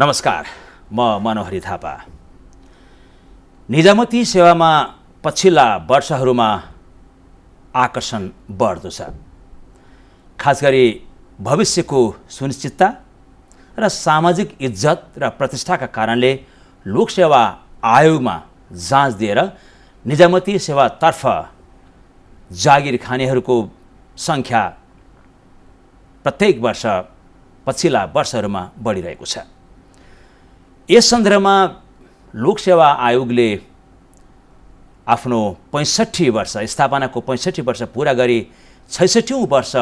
नमस्कार, म मनोहरी थापा। निजामती सेवामा पछिल्ला वर्षहरूमा आकर्षण बढ्दो छ। खास गरी भविष्यको सुनिश्चितता र सामाजिक इज्जत र प्रतिष्ठाका कारणले लोकसेवा आयोगमा जाँच दिएर निजामती सेवातर्फ जागिर खानेहरूको सङ्ख्या प्रत्येक वर्ष पछिल्ला वर्षहरूमा बढिरहेको छ। यस सन्दर्भमा लोकसेवा आयोगले आफ्नो 65 वर्ष स्थापनाको 65 वर्ष पूरा गरी 66औं वर्ष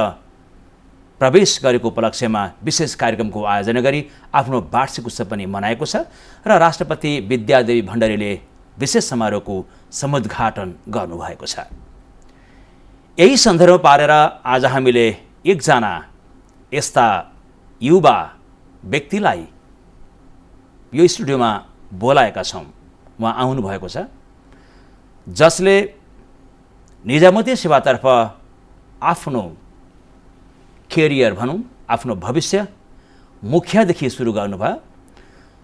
प्रवेश गरेको उपलक्ष्यमा विशेष कार्यक्रमको आयोजना गरी आफ्नो वार्षिक उत्सव पनि मनाएको छ र राष्ट्रपति विद्यादेवी भण्डारीले विशेष समारोहको समुद्घाटन गर्नुभएको छ। यही सन्दर्भ पारेर आज हामीले एकजना यस्ता युवा व्यक्तिलाई यो स्टुडियोमा बोलाएका छौँ। उहाँ आउनुभएको छ जसले निजामती सेवातर्फ आफ्नो केरियर भनौँ, आफ्नो भविष्य मुखियादेखि सुरु गर्नुभयो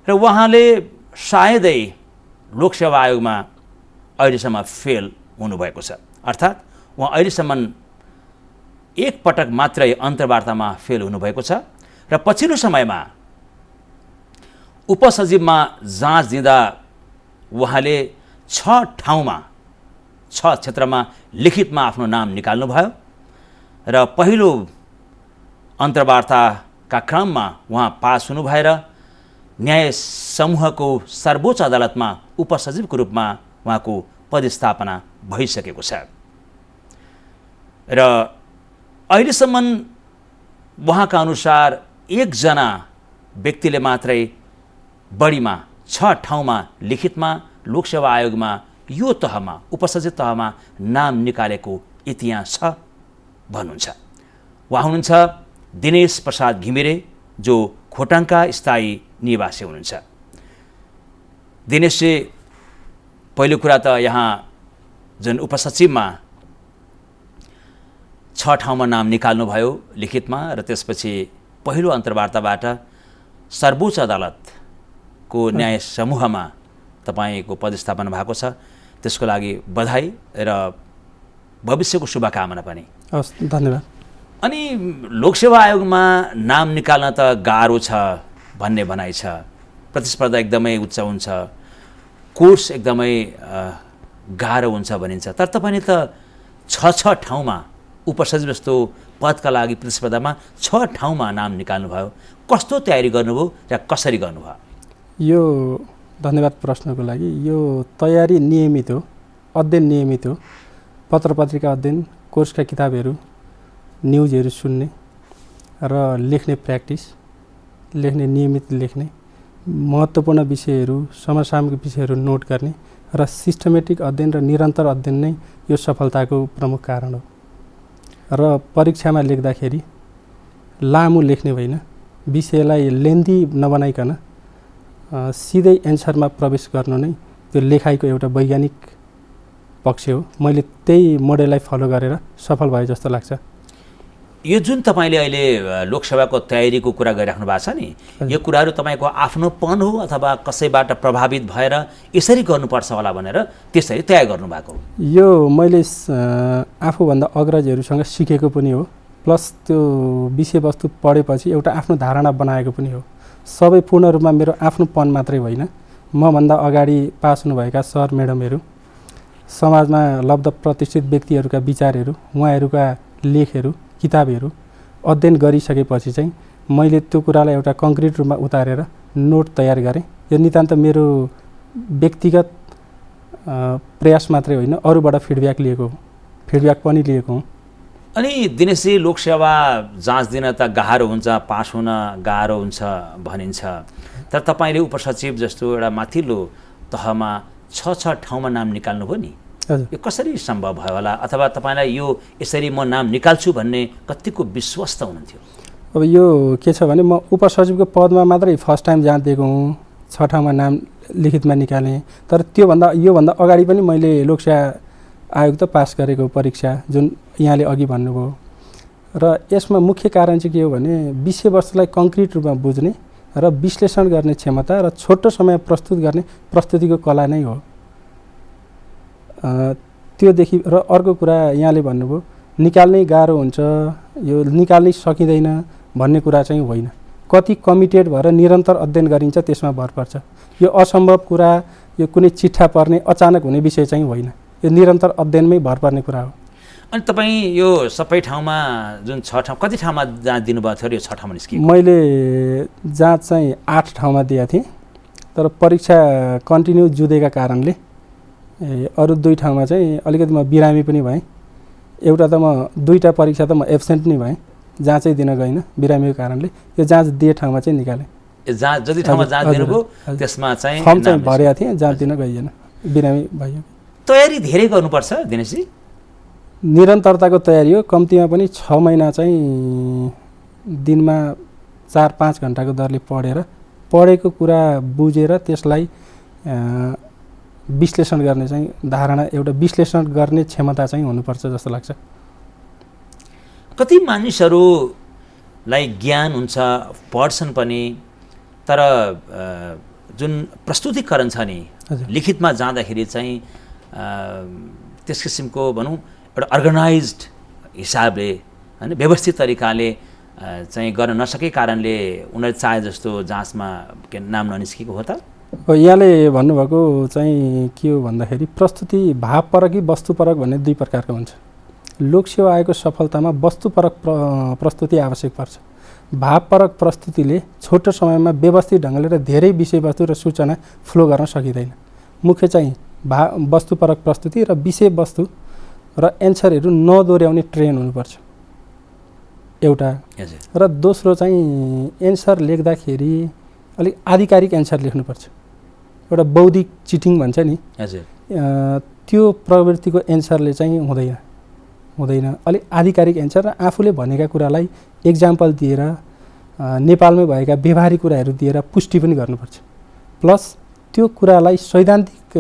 र उहाँले सायदै लोकसेवा आयोगमा अहिलेसम्म फेल हुनुभएको छ। अर्थात् उहाँ अहिलेसम्म एक पटक मात्रै अन्तर्वार्तामा फेल हुनुभएको छ र पछिल्लो समयमा उपसचिवमा जाँच दिँदा उहाँले 6 ठाउँमा 6 क्षेत्रमा लिखितमा आफ्नो नाम निकाल्नुभयो र पहिलो अन्तर्वार्ताका क्रममा उहाँ पास हुनु भएर न्याय समूहको सर्वोच्च अदालतमा उपसचिवको रूपमा उहाँको पदस्थापना भइसकेको छ र अहिलेसम्म उहाँका अनुसार एकजना व्यक्तिले मात्रै बढीमा 6 ठाउँमा लिखितमा लोकसेवा आयोगमा यो तहमा उपसचिव तहमा नाम निकालेको इतिहास छ भन्नुहुन्छ। उहाँ हुनुहुन्छ दिनेश प्रसाद घिमिरे, जो खोटाङका स्थायी निवासी हुनुहुन्छ। दिनेशजी, पहिलो कुरा त यहाँ जुन उपसचिवमा 6 ठाउँमा नाम निकाल्नुभयो लिखितमा र त्यसपछि पहिलो अन्तर्वार्ताबाट सर्वोच्च अदालतको न्याय समूहमा तपाईको पदस्थापना भएको छ, त्यसको लागि बधाई र भविष्यको शुभकामना पनि। हस्, धन्यवाद। अनि लोकसेवा आयोगमा नाम निकाल्न त गाह्रो छ भन्ने भनाइ छ, प्रतिस्पर्धा एकदमै उच्च हुन्छ, कोर्स एकदमै गाह्रो हुन्छ भनिन्छ। तर तपाईँले त 6 ठाउँमा उपसचिव जस्तो पदका लागि प्रतिस्पर्धामा 6 ठाउँमा नाम निकाल्नुभयो। कस्तो तयारी गर्नुभयो र कसरी गर्नुभयो? यो धन्यवाद प्रश्नको लागि। यो तयारी नियमित हो, अध्ययन नियमित हो। पत्र पत्रिका अध्ययन, कोर्सका किताबहरू, न्युजहरू सुन्ने र लेख्ने प्र्याक्टिस, लेख्ने नियमित लेख्ने, महत्त्वपूर्ण विषयहरू, समसामयिक विषयहरू नोट गर्ने र सिस्टमेटिक अध्ययन र निरन्तर अध्ययन नै यो सफलताको प्रमुख कारण हो। र परीक्षामा लेख्दाखेरि लामो लेख्ने होइन, विषयलाई लेन्दी नबनाइकन सिधै एन्सरमा प्रवेश गर्नु नै त्यो लेखाइको एउटा वैज्ञानिक पक्ष हो। मैले त्यही मोडेललाई फलो गरेर सफल भए जस्तो लाग्छ। यो जुन तपाईँले अहिले लोकसेवाको तयारीको कुरा गरिराख्नु भएको छ नि, यो कुराहरू तपाईँको आफ्नोपन हो अथवा कसैबाट प्रभावित भएर यसरी गर्नुपर्छ होला भनेर त्यसरी तयार गर्नुभएको हो? यो मैले आफूभन्दा अग्रजहरूसँग सिकेको पनि हो, प्लस त्यो विषयवस्तु पढेपछि एउटा आफ्नो धारणा बनाएको पनि हो। सबै पूर्ण रूपमा मेरो आफ्नोपन मात्रै होइन, मभन्दा अगाडि पास हुनुभएका सर म्याडमहरू, समाजमा लब्ध प्रतिष्ठित व्यक्तिहरूका विचारहरू, उहाँहरूका लेखहरू, किताबहरू अध्ययन गरिसकेपछि चाहिँ मैले त्यो कुरालाई एउटा कङ्क्रिट रूपमा उतारेर नोट तयार गरेँ। यो नितान्त मेरो व्यक्तिगत प्रयास मात्रै होइन, अरूबाट फिडब्याक पनि लिएको हुँ। अनि दिनेशजी, लोकसेवा जाँच दिन त गाह्रो हुन्छ, पास हुन गाह्रो हुन्छ भनिन्छ, तर तपाईँले उपसचिव जस्तो एउटा माथिल्लो तहमा 6 ठाउँमा नाम निकाल्नुभयो नि, यो कसरी सम्भव भयो होला? अथवा तपाईँलाई यो यसरी म नाम निकाल्छु भन्ने कतिको विश्वस्त हुनुहुन्थ्यो? अब यो के छ भने, म उपसचिवको पदमा मात्रै फर्स्ट टाइम जाँच दिएको हुँ, 6 ठाउँमा नाम लिखितमा निकालेँ। तर योभन्दा अगाडि पनि मैले लोकसेवा आयोग त पास गरेको परीक्षा, जुन यहाँले अघि भन्नुभयो। र यसमा मुख्य कारण चाहिँ के हो भने, विषयवस्तुलाई कङ्क्रिट रूपमा बुझ्ने र विश्लेषण गर्ने क्षमता र छोटो समय प्रस्तुत गर्ने प्रस्तुतिको कला नै हो। त्योदेखि र अर्को कुरा यहाँले भन्नुभयो निकाल्नै गाह्रो हुन्छ, यो निकाल्नै सकिँदैन भन्ने कुरा चाहिँ होइन। कति कमिटेड भएर निरन्तर अध्ययन गरिन्छ त्यसमा भर पर्छ। यो असम्भव कुरा, यो कुनै चिट्ठा पर्ने अचानक हुने विषय चाहिँ होइन, यो निरन्तर अध्ययनमै भर पर्ने कुरा हो। अनि तपाईँ यो सबै ठाउँमा जुन 6 ठाउँ कति ठाउँमा जाँच दिनुभएको थियो र यो 6 ठाउँमा निस्कियो? मैले जाँच चाहिँ 8 ठाउँमा दिएको थिएँ, तर परीक्षा कन्टिन्यू जुधेका कारणले अरू 2 ठाउँमा चाहिँ अलिकति म बिरामी पनि भएँ। एउटा त म 2टा परीक्षा त म एब्सेन्ट नै भएँ, जाँचै दिन गइनँ बिरामीको कारणले। यो जाँच दिए ठाउँमा चाहिँ निकालेँ। जाँच जति ठाउँमा जाँच दिनुभयो त्यसमा चाहिँ फर्म चाहिँ भरेको थिएँ, जाँच दिन गइएन, बिरामी भयो। तयारी धेरै गर्नुपर्छ दिनेशजी? निरन्तरताको तयारी हो। कम्तीमा पनि 6 महिना चाहिँ दिनमा 4-5 घन्टाको दरले पढेको कुरा बुझेर त्यसलाई विश्लेषण गर्ने चाहिँ धारणा, एउटा विश्लेषण गर्ने क्षमता चाहिँ हुनुपर्छ जस्तो लाग्छ। कति मानिसहरूलाई ज्ञान हुन्छ, पढ्छन् पनि, तर जुन प्रस्तुतिकरण छ नि लिखितमा जाँदाखेरि चाहिँ त्यस किसिमको भनौँ एउटा अर्गनाइज्ड हिसाबले हैन व्यवस्थित तरिकाले चाहिँ गर्न नसकेको कारणले उनीहरूले चाहे जस्तो जाँचमा नाम ननिस्केको हो त? यहाँले भन्नुभएको चाहिँ के हो भन्दाखेरि प्रस्तुति भावपरक कि वस्तुपरक भन्ने 2 प्रकारको हुन्छ। लोकसेवा आयोगको सफलतामा वस्तुपरक प्रस्तुति आवश्यक पर्छ। भावपरक प्रस्तुतिले छोटो समयमा व्यवस्थित ढङ्गले र धेरै विषयवस्तु र सूचना फ्लो गर्न सकिँदैन। मुख्य चाहिँ वस्तुपरक प्रस्तुति र विषयवस्तु र एन्सरहरू नदोर्याउने ट्रेन हुनुपर्छ एउटा। र दोस्रो चाहिँ एन्सर लेख्दाखेरि अलिक आधिकारिक एन्सर लेख्नुपर्छ। एउटा बौद्धिक चिटिङ भन्छ नि, त्यो प्रवृत्तिको एन्सरले चाहिँ हुँदैन। अलिक आधिकारिक एन्सर र आफूले भनेका कुरालाई एक्जाम्पल दिएर नेपालमै भएका व्यवहारिक कुराहरू दिएर पुष्टि पनि गर्नुपर्छ। प्लस त्यो कुरालाई सैद्धान्तिक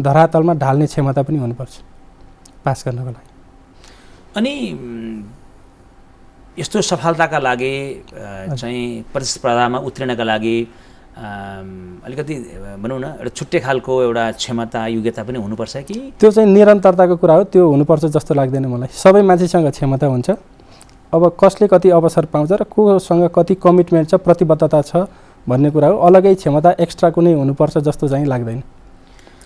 धरातलमा ढाल्ने क्षमता पनि हुनुपर्छ पास गर्नको लागि। अनि यस्तो सफलताका लागि चाहिँ प्रतिस्पर्धामा उत्रिनका लागि अलिकति भनौँ न एउटा छुट्टै खालको एउटा क्षमता योग्यता पनि हुनुपर्छ कि? त्यो चाहिँ निरन्तरताको कुरा हो, त्यो हुनुपर्छ जस्तो लाग्दैन मलाई। सबै मान्छेसँग क्षमता हुन्छ। अब कसले कति अवसर पाउँछ र कोसँग कति कमिटमेन्ट छ, प्रतिबद्धता छ भन्ने कुरा हो। अलगै क्षमता एक्स्ट्रा कुनै हुनुपर्छ जस्तो चाहिँ लाग्दैन।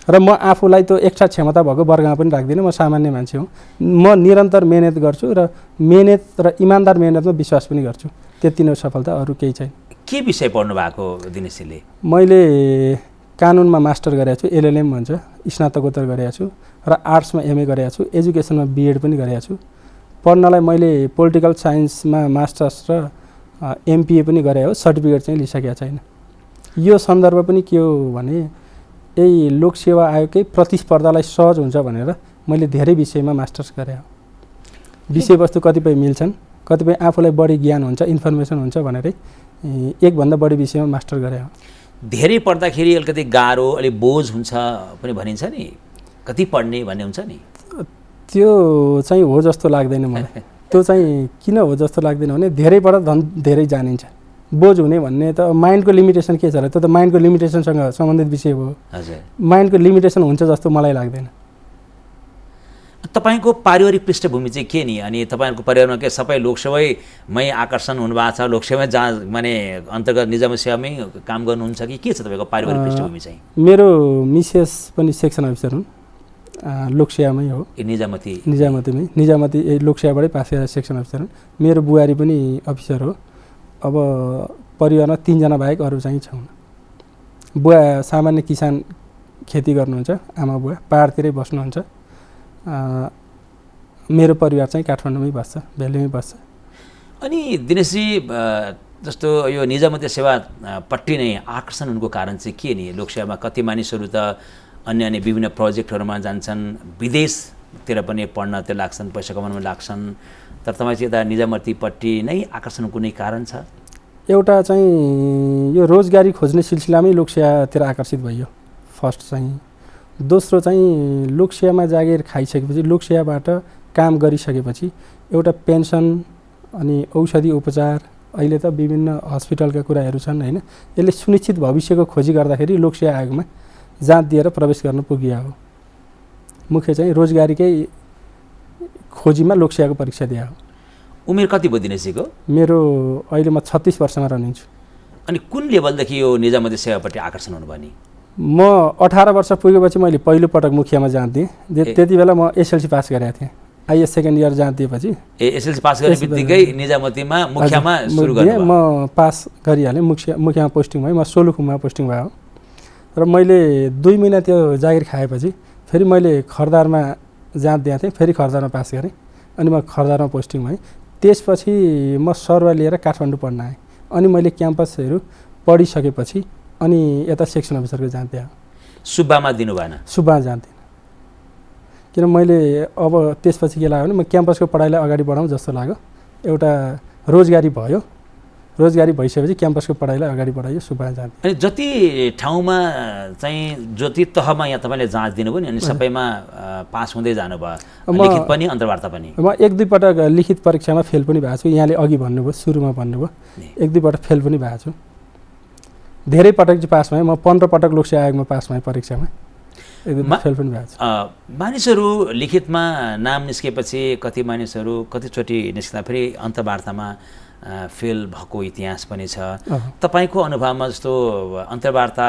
र म आफूलाई त्यो एक्स्ट्रा क्षमता भएको वर्गमा पनि राख्दिनँ। म सामान्य मान्छे हुँ। म निरन्तर मेहनत गर्छु र मेहनत र इमान्दार मेहनतमा विश्वास पनि गर्छु। त्यति नै सफलता, अरू केही छैन। के विषय पढ्नु भएको दिनेशजीले? मैले कानुनमा मास्टर गरेको छु, एलएलएम भन्छ, स्नातकोत्तर गरेको छु, र आर्ट्समा एमए गरेको छु, एजुकेसनमा बिएड पनि गरेको छु। पढ्नलाई मैले पोलिटिकल साइन्समा मास्टर्स र एमपिए पनि गरेँ हो, सर्टिफिकेट चाहिँ लिइसकेको छैन। यो सन्दर्भ पनि के हो भने यही लोकसेवा आयोगकै प्रतिस्पर्धालाई सहज हुन्छ भनेर मैले धेरै विषयमा मास्टर्स गरेँ हो। विषयवस्तु कतिपय मिल्छन्, कतिपय आफूलाई बढी ज्ञान हुन्छ, इन्फर्मेसन हुन्छ भनेरै एकभन्दा बढी विषयमा मास्टर गरेँ हो। धेरै पढ्दाखेरि अलिकति गाह्रो, अलिक बोझ हुन्छ पनि भनिन्छ नि, कति पढ्ने भन्ने हुन्छ नि, त्यो चाहिँ हो जस्तो लाग्दैन मलाई। त्यो चाहिँ किन हो जस्तो लाग्दैन भने धेरै पढ झन् धेरै जानिन्छ। बोझ हुने भन्ने त माइन्डको लिमिटेसन के छ र, त्यो त माइन्डको लिमिटेसनसँग सम्बन्धित विषय हो। हजुर, माइन्डको लिमिटेसन हुन्छ जस्तो मलाई लाग्दैन। तपाईँको पारिवारिक पृष्ठभूमि चाहिँ के नि? अनि तपाईँहरूको परिवारमा के सबै लोकसेवैमै आकर्षण हुनुभएको छ? लोकसेवा जहाँ माने अन्तर्गत निजामती सेवामै काम गर्नुहुन्छ कि के छ तपाईँको पारिवारिक पृष्ठभूमि चाहिँ? मेरो मिसेस पनि सेक्सन अफिसर हुन्, लोकसेवामै हो। निजामती लोकसेवाबाटै पास गरेर सेक्सन अफिसर हुन्। मेरो बुहारी पनि अफिसर हो। अब परिवारमा 3 जना बाहेक अरू चाहिँ छैन। बुवा सामान्य किसान खेती गर्नुहुन्छ, आमा बुवा पहाडतिरै बस्नुहुन्छ। मेरो परिवार चाहिँ काठमाडौँमै बस्छ, भेल्लीमै बस्छ। अनि दिनेशजी जस्तो यो निजामती सेवापट्टि नै आकर्षण हुनुको कारण चाहिँ के नि? लोकसेवामा कति मानिसहरू त अन्य विभिन्न प्रोजेक्टहरूमा जान्छन्, विदेशतिर पनि पढ्न त्यो लाग्छन्, पैसा कमाउनमा लाग्छन्, तर तपाईँ चाहिँ यता निजामतीपट्टि नै आकर्षण कुनै कारण छ? एउटा चाहिँ यो रोजगारी खोज्ने सिलसिलामै लोकसेवातिर आकर्षित भइयो फर्स्ट चाहिँ। दोस्रो चाहिँ लोकसेवामा जागिर खाइसकेपछि, लोकसेवाबाट काम गरिसकेपछि एउटा पेन्सन अनि औषधि उपचार अहिले त विभिन्न हस्पिटलका कुराहरू छन् होइन। यसले सुनिश्चित भविष्यको खोजी गर्दाखेरि लोकसेवा आयोगमा जाँच दिएर प्रवेश गर्न पुगिया हो। मुख्य चाहिँ रोजगारीकै खोजीमा लोकसेवाको परीक्षा दिया हो। उमेर कति भयो दिनेशजीको? मेरो अहिले म 36 वर्षमा रनिङ छु। अनि कुन लेभलदेखि यो निजामती सेवापट्टि आकर्षण हुनुभयो नि? म 18 वर्ष पुगेपछि मैले पहिलोपटक मुखियामा जाँच दिएँ। त्यति बेला म एसएलसी पास गरेको थिएँ। आइएस सेकेन्ड इयर जाँच दिएपछि एसएलसी पास गर्ने बित्तिकै निजामतीमा मुखियामा सुरु गर्नुभयो? म पास गरिहालेँ, मुखियामा पोस्टिङ भयो। म सोलुखुममा पोस्टिङ भयो र मैले 2 महिना त्यो जागिर खाएपछि फेरि मैले खरदारमा जाँच दिएको थिएँ। फेरि खरदारमा पास गरेँ अनि म खरदारमा पोस्टिङ भएँ। त्यसपछि म सरुवा लिएर काठमाडौँ पढ्न आएँ। अनि मैले क्याम्पसहरू पढिसकेपछि अनि यता सेक्सन अफिसरको जाँच दिएँ। सुब्बामा दिनु भएन? सुब्बामा जान्थेँ किन मैले अब त्यसपछि के लाग्यो भने म क्याम्पसको पढाइलाई अगाडि बढाउँ जस्तो लाग्यो। एउटा रोजगारी भयो, रोजगारी भइसकेपछि क्याम्पसको पढाइलाई अगाडि बढाइयो, सुब्बामा जान्थेँ। अनि जति ठाउँमा चाहिँ जति तहमा यहाँ तपाईँले जाँच दिनुभयो नि अनि सबैमा पास हुँदै जानुभयो, लिखित पनि अन्तर्वार्ता पनि? म 1-2 पटक लिखित परीक्षामा फेल पनि भएको छु। यहाँले अघि भन्नुभयो, सुरुमा भन्नुभयो 1-2 पटक फेल पनि भएको छु। धेरै पटक चाहिँ पास भएँ। म 15 पटक लोकसेवा आयोगमा पास भएँ परीक्षामा। फेल पनि भएको छ। मानिसहरू लिखितमा नाम निस्केपछि कति मानिसहरू कतिचोटि निस्किँदा फेरि अन्तर्वार्तामा फेल भएको इतिहास पनि छ। तपाईँको अनुभवमा जस्तो अन्तर्वार्ता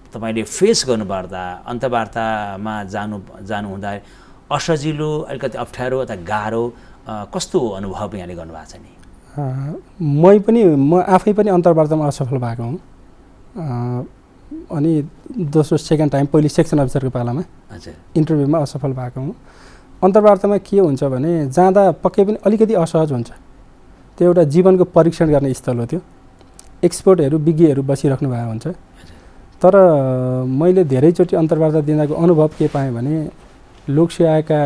तपाईँले फेस गर्नुपर्दा अन्तर्वार्तामा जानु हुँदा असजिलो, अलिकति अप्ठ्यारो अथवा गाह्रो कस्तो अनुभव यहाँले गर्नुभएको छ नि? म आफै पनि अन्तर्वार्तामा असफल भएको हुँ। अनि दोस्रो सेकेन्ड टाइम पहिले सेक्सन अफिसरको पालामा इन्टरभ्यूमा असफल भएको हुँ। अन्तर्वार्तामा के हुन्छ भने जाँदा पक्कै पनि अलिकति असहज हुन्छ। त्यो एउटा जीवनको परीक्षण गर्ने स्थल हो। त्यो एक्सपर्टहरू विज्ञहरू बसिराख्नु भएको हुन्छ। तर मैले धेरैचोटि अन्तर्वार्ता दिँदाको अनुभव के पाएँ भने लोकसेवा आयोगका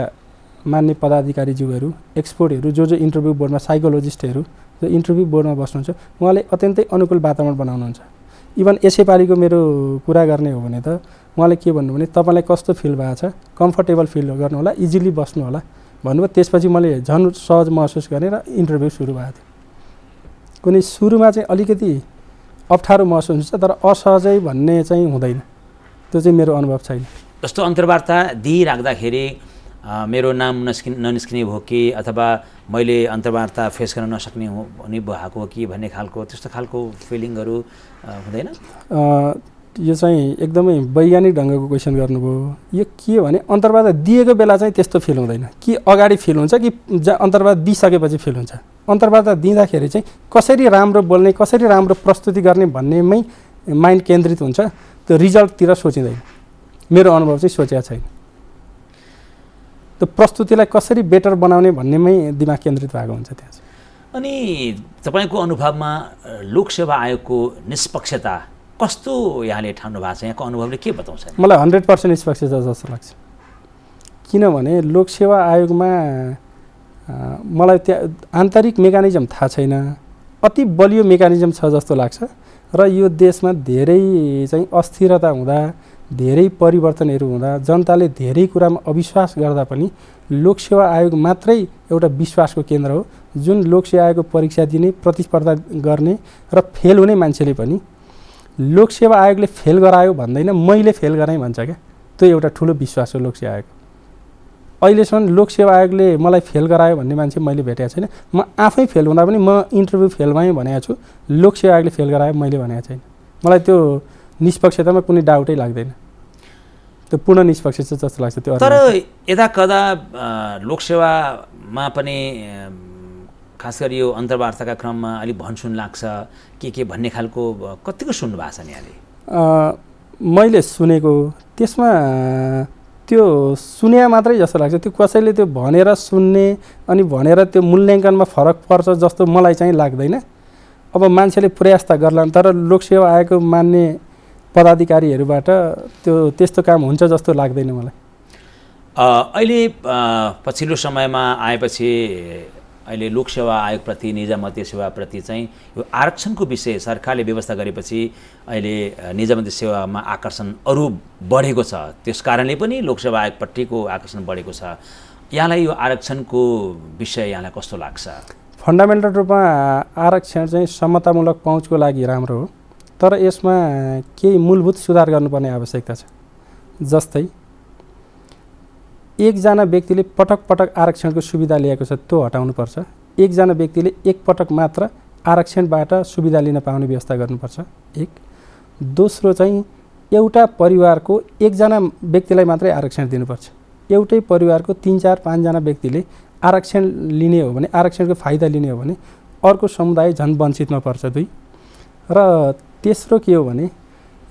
मान्य पदाधिकारीज्यूहरू, एक्सपर्टहरू जो इन्टरभ्यू बोर्डमा, साइकोलोजिस्टहरू जो इन्टरभ्यू बोर्डमा बस्नुहुन्छ, उहाँले अत्यन्तै अनुकूल वातावरण बनाउनुहुन्छ। इभन यसैपालिको मेरो कुरा गर्ने हो भने त उहाँले के भन्नु भने तपाईँलाई कस्तो फिल भएको छ, कम्फर्टेबल फिल गर्नु होला, इजिली बस्नु होला भन्नुभयो। त्यसपछि मैले झन् सहज महसुस गरेँ र इन्टरभ्यू सुरु भएको थियो। कुनै सुरुमा चाहिँ अलिकति अप्ठ्यारो महसुस हुन्छ तर असहजै भन्ने चाहिँ हुँदैन। त्यो चाहिँ मेरो अनुभव छैन। जस्तो अन्तर्वार्ता दिइराख्दाखेरि मेरो नाम ननिस्किने भयो कि अथवा मैले अन्तर्वार्ता फेस गर्न नसक्ने हुने भएको हो कि भन्ने खालको त्यस्तो खालको फिलिङहरू हुँदैन? यो चाहिँ एकदमै वैज्ञानिक ढङ्गको क्वेसन गर्नुभयो। यो के भने अन्तर्वार्ता दिएको बेला चाहिँ त्यस्तो फिल हुँदैन कि अगाडि फिल हुन्छ कि अन्तर्वार्ता दिइसकेपछि फिल हुन्छ। अन्तर्वार्ता दिँदाखेरि चाहिँ कसरी राम्रो बोल्ने, कसरी राम्रो प्रस्तुति गर्ने भन्नेमै माइन्ड केन्द्रित हुन्छ। त्यो रिजल्टतिर सोचिँदैन। मेरो अनुभव चाहिँ सोचेको छैन। त्यो प्रस्तुतिलाई कसरी बेटर बनाउने भन्नेमै दिमाग केन्द्रित भएको हुन्छ त्यहाँ चाहिँ। अनि तपाईँको अनुभवमा लोकसेवा आयोगको निष्पक्षता कस्तो यहाँले ठान्नु भएको छ? यहाँको अनुभवले के बताउँछ? मलाई 100% निष्पक्षता जस्तो लाग्छ। किनभने लोकसेवा आयोगमा मलाई त्यहाँ आन्तरिक मेकानिजम थाहा छैन, अति बलियो मेकानिजम छ जस्तो लाग्छ। र यो देशमा धेरै चाहिँ अस्थिरता हुँदा, धेरै परिवर्तनहरू हुँदा, जनताले धेरै कुरामा अविश्वास गर्दा पनि लोकसेवा आयोग मात्रै एउटा विश्वासको केन्द्र हो। जुन लोकसेवा आयोगको परीक्षा दिने, प्रतिस्पर्धा गर्ने र फेल हुने मान्छेले पनि लोकसेवा आयोगले फेल गरायो भन्दैन, मैले फेल गराएँ भन्छ क्या। त्यो एउटा ठुलो विश्वास हो लोकसेवा आयोग। अहिलेसम्म लोकसेवा आयोगले मलाई फेल गरायो भन्ने मान्छे मैले भेटेको छैन। म आफै फेल हुँदा पनि म इन्टरभ्यू फेल भएँ भनेको छु। लोकसेवा आयोगले फेल गरायो मैले भनेको छैन। मलाई त्यो निष्पक्षतामा कुनै डाउटै लाग्दैन। त्यो पूर्ण निष्पक्ष जस्तो लाग्छ त्यो। तर यदा कदा लोकसेवामा पनि खास गरी यो अन्तर्वार्ताका क्रममा अलिक भनसुन लाग्छ के भन्ने खालको कतिको सुन्नु भएको छ नि यहाँले? मैले सुनेको त्यसमा त्यो सुने मात्रै जस्तो लाग्छ। त्यो कसैले त्यो भनेर सुन्ने अनि भनेर त्यो मूल्याङ्कनमा फरक पर्छ जस्तो मलाई चाहिँ लाग्दैन। अब मान्छेले प्रयास त गर्ला, तर लोकसेवा आयोगको मान्ने पदाधिकारीहरूबाट त्यो त्यस्तो काम हुन्छ जस्तो लाग्दैन मलाई। अहिले पछिल्लो समयमा आएपछि अहिले लोकसेवा आयोगप्रति, निजामती सेवाप्रति चाहिँ यो आरक्षणको विषय सरकारले व्यवस्था गरेपछि अहिले निजामती सेवामा आकर्षण अरू बढेको छ। त्यस कारणले पनि लोकसेवा आयोगपट्टिको आकर्षण बढेको छ। यहाँलाई यो आरक्षणको विषय यहाँलाई कस्तो लाग्छ? फन्डामेन्टल रूपमा आरक्षण चाहिँ समतामूलक पहुँचको लागि राम्रो हो, तर यसमा केही मूलभूत सुधार गर्नुपर्ने आवश्यकता छ। जस्तै एकजना व्यक्तिले पटक पटक आरक्षणको सुविधा लिएको छ त्यो हटाउनुपर्छ। एकजना व्यक्तिले एकपटक मात्र आरक्षणबाट सुविधा लिन पाउने व्यवस्था गर्नुपर्छ। एक दोस्रो चाहिँ एउटा परिवारको एकजना व्यक्तिलाई मात्रै आरक्षण दिनुपर्छ। एउटै परिवारको 3-4-5 जना व्यक्तिले आरक्षण लिने हो भने, आरक्षणको फाइदा लिने हो भने अर्को समुदाय झन् वञ्चितमा पर्छ। दुई र तेस्रो के हो भने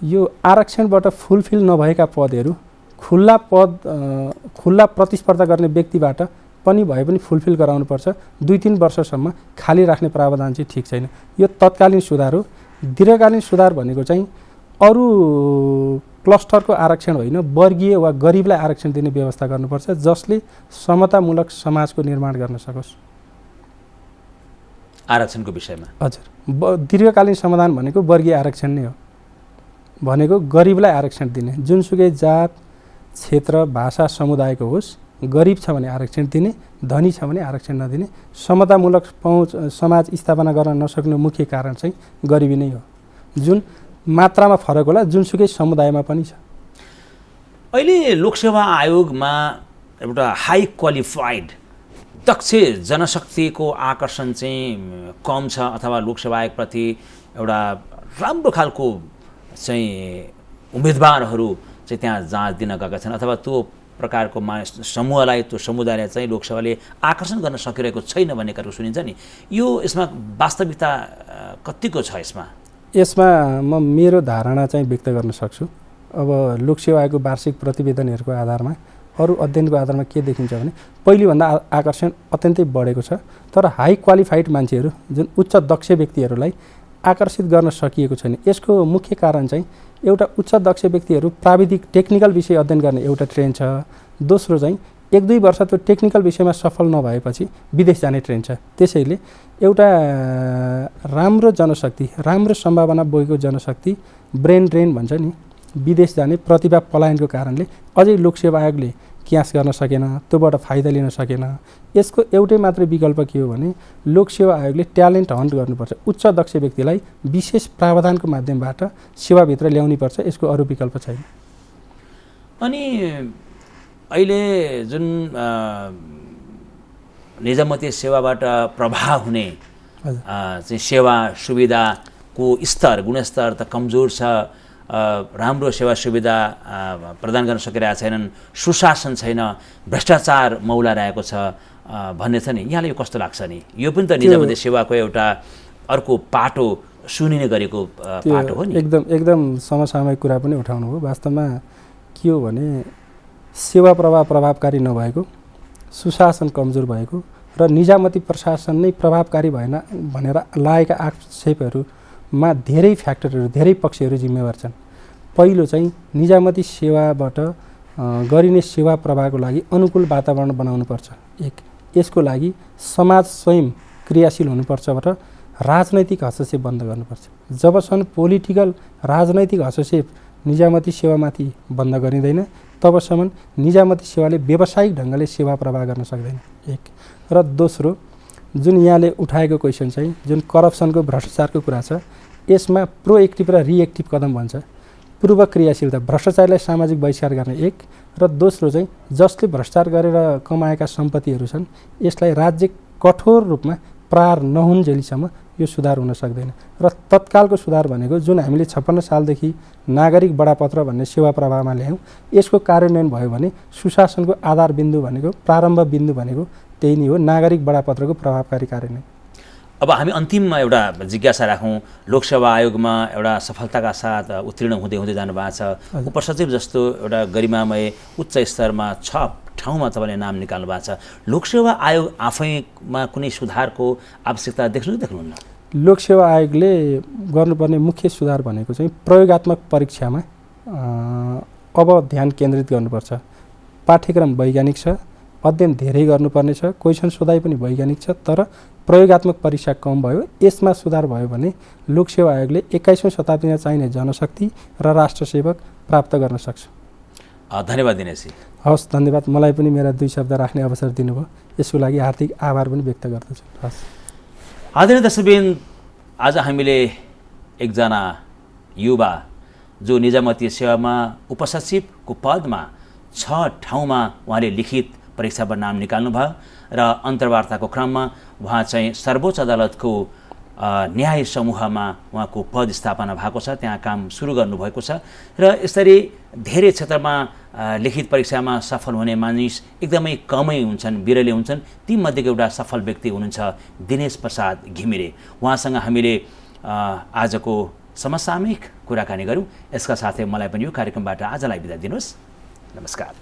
यो आरक्षणबाट फुलफिल नभएका पदहरू खुल्ला प्रतिस्पर्धा गर्ने व्यक्तिबाट पनि भए पनि फुलफिल गराउनुपर्छ। 2-3 वर्षसम्म खाली राख्ने प्रावधान चाहिँ ठिक छैन। यो तत्कालीन सुधार हो। दीर्घकालीन सुधार भनेको चाहिँ अरू क्लस्टरको आरक्षण होइन, वर्गीय वा गरिबलाई आरक्षण दिने व्यवस्था गर्नुपर्छ जसले समतामूलक समाजको निर्माण गर्न सकोस्। आरक्षणको विषयमा हजुर, दीर्घकालीन समाधान भनेको वर्गीय आरक्षण नै हो। भनेको गरिबलाई आरक्षण दिने, जुनसुकै जात, क्षेत्र, भाषा, समुदायको होस्, गरिब छ भने आरक्षण दिने, धनी छ भने आरक्षण नदिने। समतामूलक पहुँच समाज स्थापना गर्न नसक्ने मुख्य कारण चाहिँ गरिबी नै हो, जुन मात्रामा फरक होला जुनसुकै समुदायमा पनि छ। अहिले लोकसेवा आयोगमा एउटा हाई क्वालिफाइड दक्ष जनशक्तिको आकर्षण चाहिँ कम छ, अथवा लोकसेवा आयोगप्रति एउटा राम्रो खालको चाहिँ उम्मेदवारहरू चाहिँ त्यहाँ जाँच दिन गएका छन्, अथवा त्यो प्रकारको समूहलाई, त्यो समुदायलाई चाहिँ लोकसेवाले आकर्षण गर्न सकिरहेको छैन भन्ने कुरो सुनिन्छ नि। यो यसमा वास्तविकता कतिको छ? यसमा म मेरो धारणा चाहिँ व्यक्त गर्न सक्छु। अब लोकसेवा आयोगको वार्षिक प्रतिवेदनहरूको आधारमा, अरू अध्ययनको आधारमा के देखिन्छ भने पहिलेभन्दा आकर्षण अत्यन्तै बढेको छ, तर हाई क्वालिफाइड मान्छेहरू, जुन उच्च दक्ष व्यक्तिहरूलाई आकर्षित गर्न सकिएको छैन। यसको मुख्य कारण चाहिँ एउटा उच्च दक्ष व्यक्तिहरू प्राविधिक टेक्निकल विषय अध्ययन गर्ने एउटा ट्रेन्ड छ। दोस्रो चाहिँ 1-2 वर्ष त्यो टेक्निकल विषयमा सफल नभएपछि विदेश जाने ट्रेन्ड छ। त्यसैले एउटा राम्रो जनशक्ति, राम्रो सम्भावना बोकेको जनशक्ति, ब्रेन ड्रेन भन्छ नि, विदेश जाने प्रतिभा पलायनको कारणले अझै लोकसेवा आयोगले क्यास गर्न सकेन, त्योबाट फाइदा लिन सकेन। यसको एउटै मात्रै विकल्प के हो भने लोकसेवा आयोगले ट्यालेन्ट हन्ट गर्नुपर्छ। उच्च दक्ष व्यक्तिलाई विशेष प्रावधानको माध्यमबाट सेवाभित्र ल्याउनुपर्छ। यसको अरू विकल्प छैन। अनि अहिले जुन निजामती सेवाबाट प्रभाव हुने चाहिँ सेवा सुविधाको स्तर, गुणस्तर त कमजोर छ, राम्रो सेवा सुविधा प्रदान गर्न सकिरहेका छैनन्, सुशासन छैन, भ्रष्टाचार मौला रहेको छ भन्ने छ नि। यहाँलाई यो कस्तो लाग्छ नि? यो पनि त निजामती सेवाको एउटा अर्को पाटो सुनिने गरेको पाटो हो नि। एकदम समसामयिक कुरा पनि उठाउनु हो। वास्तवमा के हो भने सेवा प्रवाह प्रभावकारी नभएको, सुशासन कमजोर भएको र निजामती प्रशासन नै प्रभावकारी भएन भनेर लागेका आक्षेपहरूमा धेरै फ्याक्टरहरू, धेरै पक्षहरू जिम्मेवार छन्। पहिलो चाहिँ निजामती सेवाबाट गरिने सेवा प्रवाहको लागि अनुकूल वातावरण बनाउनुपर्छ। एक, यसको लागि समाज स्वयं क्रियाशील हुनुपर्छ र राजनैतिक हस्तक्षेप बन्द गर्नुपर्छ। जबसम्म पोलिटिकल राजनैतिक हस्तक्षेप निजामती सेवामाथि बन्द गरिँदैन तबसम्म निजामती सेवाले व्यावसायिक ढङ्गले सेवा प्रवाह गर्न सक्दैन। एक र दोस्रो, जुन यहाँले उठाएको क्वेसन चाहिँ जुन करप्सनको, भ्रष्टाचारको कुरा छ, यसमा प्रोएक्टिभ र रिएक्टिभ कदम भन्छ। पूर्व क्रियाशीलता, भ्रष्टाचारलाई सामाजिक बहिष्कार गर्ने एक, र दोस्रो चाहिँ जसले भ्रष्टाचार गरेर कमाएका सम्पत्तिहरू छन् यसलाई राज्य कठोर रूपमा प्रहार नहुन्जेलीसम्म यो सुधार हुन सक्दैन। र तत्कालको सुधार भनेको जुन हामीले 56 सालदेखि नागरिक बडापत्र भन्ने सेवा प्रवाहमा ल्यायौँ, यसको कार्यान्वयन भयो भने सुशासनको आधार बिन्दु भनेको, प्रारम्भ बिन्दु भनेको त्यही नै हो, नागरिक बडापत्रको प्रभावकारी कार्यान्वयन। अब हामी अन्तिममा एउटा जिज्ञासा राखौँ। लोकसेवा आयोगमा एउटा सफलताका साथ उत्तीर्ण हुँदै हुँदै जानुभएको छ। उपसचिव जस्तो एउटा गरिमामय उच्च स्तरमा 6 ठाउँमा तपाईँले नाम निकाल्नु भएको छ। लोकसेवा आयोग आफैमा कुनै सुधारको आवश्यकता देख्नुहुन्न? लोकसेवा आयोगले गर्नुपर्ने मुख्य सुधार भनेको चाहिँ प्रयोगात्मक परीक्षामा अब ध्यान केन्द्रित गर्नुपर्छ। पाठ्यक्रम वैज्ञानिक छ, अध्ययन धेरै गर्नुपर्ने छ, क्वेसन सोधाइ पनि वैज्ञानिक छ, तर प्रयोगात्मक परीक्षा कम भयो। यसमा सुधार भयो भने लोकसेवा आयोगले 21औं शताब्दीमा चाहिने जनशक्ति र राष्ट्रसेवक प्राप्त गर्न सक्छ। धन्यवाद दिनेशजी। हवस्, धन्यवाद। मलाई पनि मेरा 2 शब्द राख्ने अवसर दिनुभयो, यसको लागि हार्दिक आभार पनि व्यक्त गर्दछु। हस्। आदरणीय दर्शकबिन, आज हामीले एकजना युवा जो निजामती सेवामा उपसचिवको पदमा 6 ठाउँमा उहाँले लिखित परीक्षाबाट नाम निकाल्नुभयो र अन्तर्वार्ताको क्रममा उहाँ चाहिँ सर्वोच्च अदालतको न्याय समूहमा उहाँको पद स्थापना भएको छ, त्यहाँ काम सुरु गर्नुभएको छ र यसरी धेरै क्षेत्रमा लिखित परीक्षामा सफल हुने मानिस एकदमै कमै हुन्छन्, बिरलै हुन्छन्। तीमध्येको एउटा सफल व्यक्ति हुनुहुन्छ दिनेश प्रसाद घिमिरे। उहाँसँग हामीले आजको समसामयिक कुराकानी गऱ्यौँ। यसका साथै मलाई पनि यो कार्यक्रमबाट आजलाई बिदा दिनुहोस्। नमस्कार।